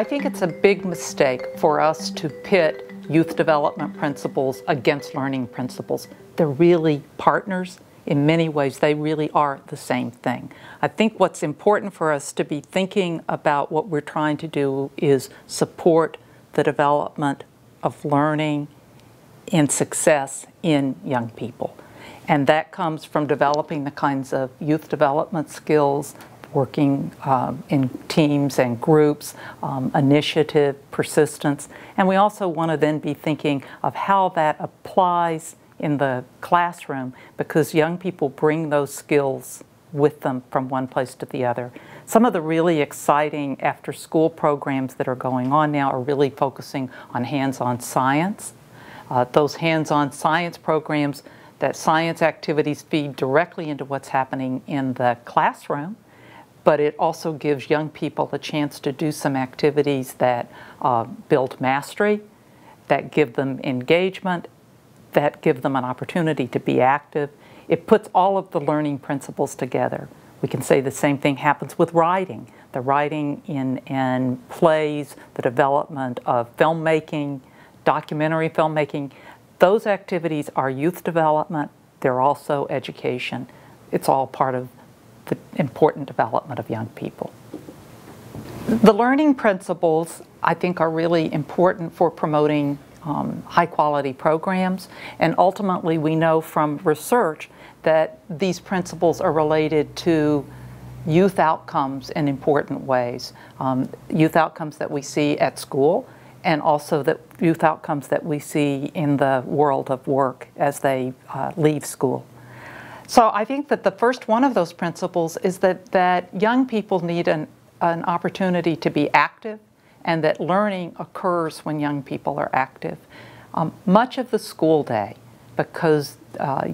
think it's a big mistake for us to pit youth development principles against learning principles. They're really partners. In many ways, they really are the same thing. I think what's important for us to be thinking about what we're trying to do is support the development of learning and success in young people. And that comes from developing the kinds of youth development skills, working in teams and groups, initiative, persistence. And we also want to then be thinking of how that applies in the classroom, because young people bring those skills with them from one place to the other. Some of the really exciting after-school programs that are going on now are really focusing on hands-on science. Those hands-on science programs, that science activities feed directly into what's happening in the classroom, but it also gives young people a chance to do some activities that build mastery, that give them engagement, that give them an opportunity to be active. It puts all of the learning principles together. We can say the same thing happens with writing. The writing in plays, the development of filmmaking, documentary filmmaking. Those activities are youth development. They're also education. It's all part of the important development of young people. The learning principles, I think, are really important for promoting high-quality programs, and ultimately we know from research that these principles are related to youth outcomes in important ways. Youth outcomes that we see at school, and also the youth outcomes that we see in the world of work as they leave school. So I think that the first one of those principles is that young people need an opportunity to be active, and that learning occurs when young people are active. Much of the school day, because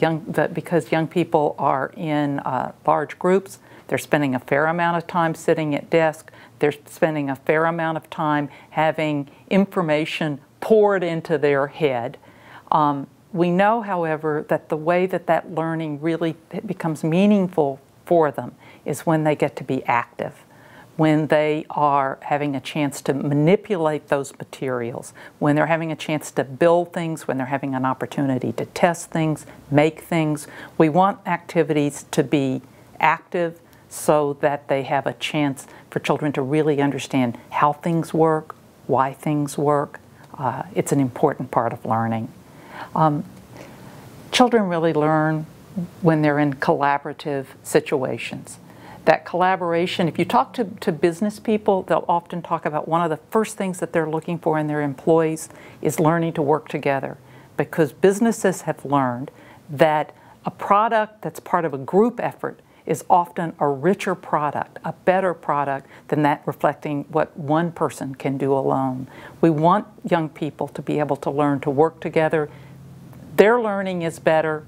young people are in large groups, they're spending a fair amount of time sitting at desks, they're spending a fair amount of time having information poured into their head. We know, however, that the way that learning really becomes meaningful for them is when they get to be active, when they are having a chance to manipulate those materials, when they're having a chance to build things, when they're having an opportunity to test things, make things. We want activities to be active so that they have a chance for children to really understand how things work, why things work. It's an important part of learning. Children really learn when they're in collaborative situations. That collaboration, if you talk to business people, they'll often talk about one of the first things that they're looking for in their employees is learning to work together, because businesses have learned that a product that's part of a group effort is often a richer product, a better product than that reflecting what one person can do alone. We want young people to be able to learn to work together. Their learning is better.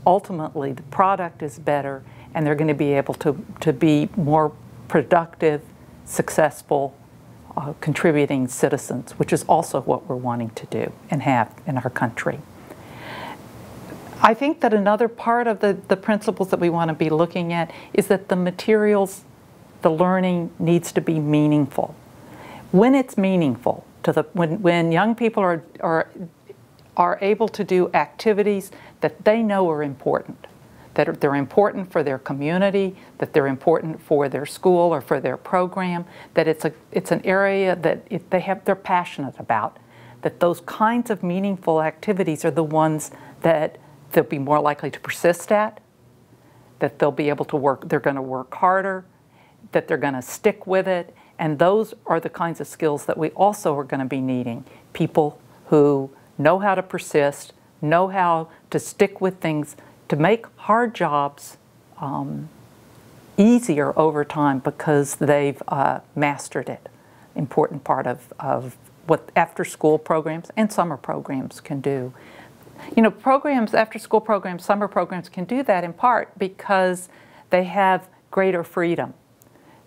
Ultimately, the product is better, and they're going to be able to be more productive, successful, contributing citizens, which is also what we're wanting to do and have in our country. I think that another part of the principles that we want to be looking at is that the materials, the learning needs to be meaningful. When it's meaningful, when young people are able to do activities that they know are important, that they're important for their community, that they're important for their school or for their program, that it's an area that they're passionate about, that those kinds of meaningful activities are the ones that they'll be more likely to persist at, that they'll be able to work, they're going to work harder, that they're going to stick with it, and those are the kinds of skills that we also are going to be needing. People who know how to persist, know how to stick with things, to make hard jobs easier over time because they've mastered it. Important part of what after-school programs and summer programs can do. You know, programs, after-school programs, summer programs can do that in part because they have greater freedom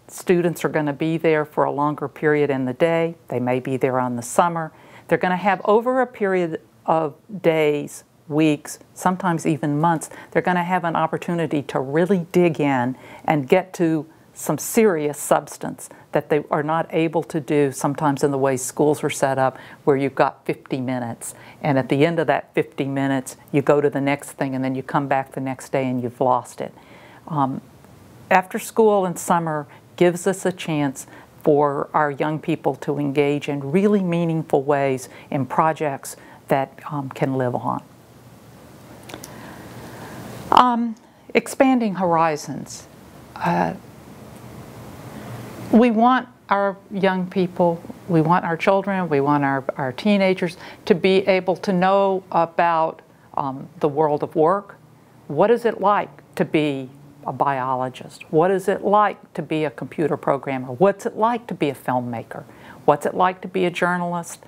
Students are going to be there for a longer period in the day. They may be there on the summer. They're going to have, over a period of days, weeks, sometimes even months, they're going to have an opportunity to really dig in and get to some serious substance that they are not able to do sometimes in the way schools are set up, where you've got 50 minutes. And at the end of that 50 minutes, you go to the next thing, and then you come back the next day and you've lost it. After school and summer gives us a chance for our young people to engage in really meaningful ways in projects that can live on. Expanding horizons. We want our young people, we want our children, we want our teenagers to be able to know about the world of work. What is it like to be a biologist? What is it like to be a computer programmer? What's it like to be a filmmaker? What's it like to be a journalist?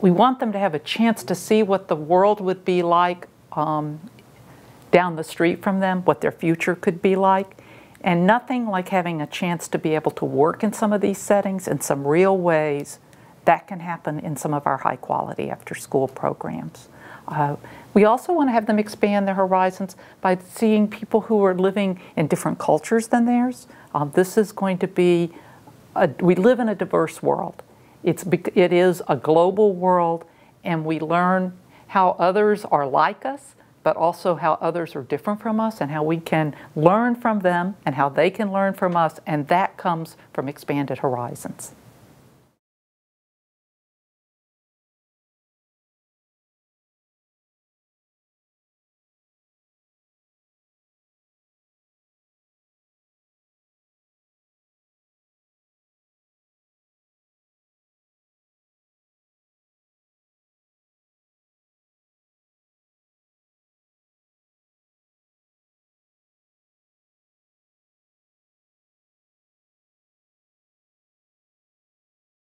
We want them to have a chance to see what the world would be like down the street from them, what their future could be like. And nothing like having a chance to be able to work in some of these settings in some real ways. That can happen in some of our high-quality after-school programs. We also want to have them expand their horizons by seeing people who are living in different cultures than theirs. This is going to be, we live in a diverse world. It is a global world, and we learn how others are like us, but also how others are different from us, and how we can learn from them and how they can learn from us, and that comes from expanded horizons.